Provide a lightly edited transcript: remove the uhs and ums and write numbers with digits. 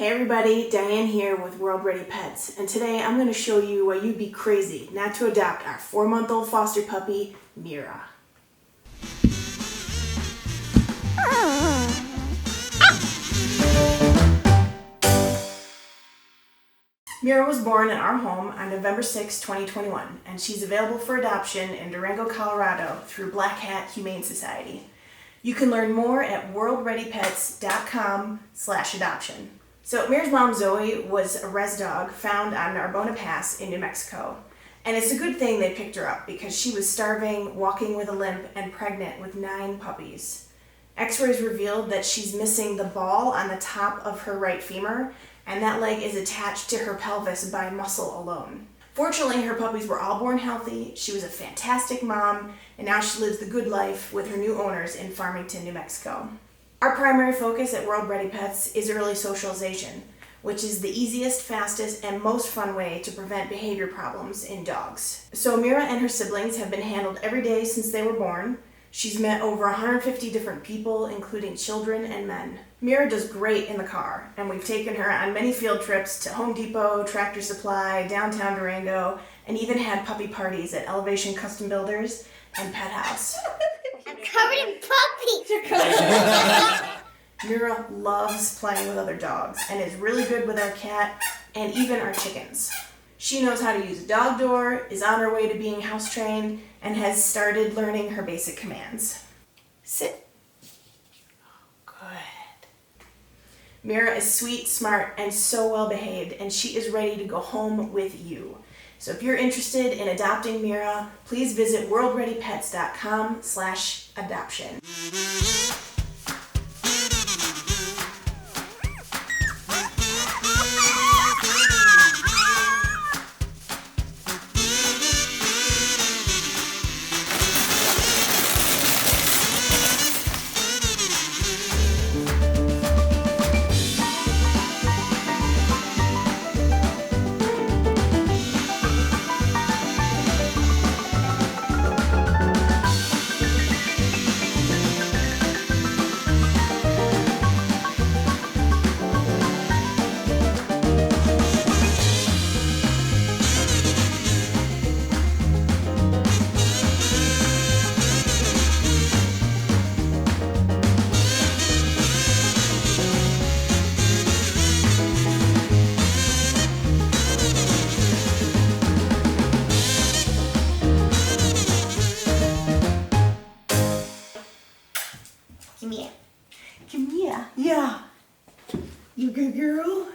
Hey everybody, Diane here with World Ready Pets, and today I'm going to show you why you'd be crazy not to adopt our 4-month-old foster puppy, Mira. Mira was born in our home on November 6, 2021, and she's available for adoption in Durango, Colorado through Black Hat Humane Society. You can learn more at worldreadypets.com/adoption. So Mira's mom, Zoe, was a res dog found on Narbona Pass in New Mexico. And it's a good thing they picked her up because she was starving, walking with a limp, and pregnant with 9 puppies. X-rays revealed that she's missing the ball on the top of her right femur, and that leg is attached to her pelvis by muscle alone. Fortunately, her puppies were all born healthy, she was a fantastic mom, and now she lives the good life with her new owners in Farmington, New Mexico. Our primary focus at World Ready Pets is early socialization, which is the easiest, fastest, and most fun way to prevent behavior problems in dogs. So Mira and her siblings have been handled every day since they were born. She's met over 150 different people, including children and men. Mira does great in the car, and we've taken her on many field trips to Home Depot, Tractor Supply, downtown Durango, and even had puppy parties at Elevation Custom Builders and Pet House. I'm covered in puppies. Mira loves playing with other dogs and is really good with our cat and even our chickens. She knows how to use a dog door, is on her way to being house trained, and has started learning her basic commands. Sit. Good. Mira is sweet, smart, and so well behaved, and she is ready to go home with you. So if you're interested in adopting Mira, please visit worldreadypets.com/adoption. Come here. Come here. Yeah. You good girl?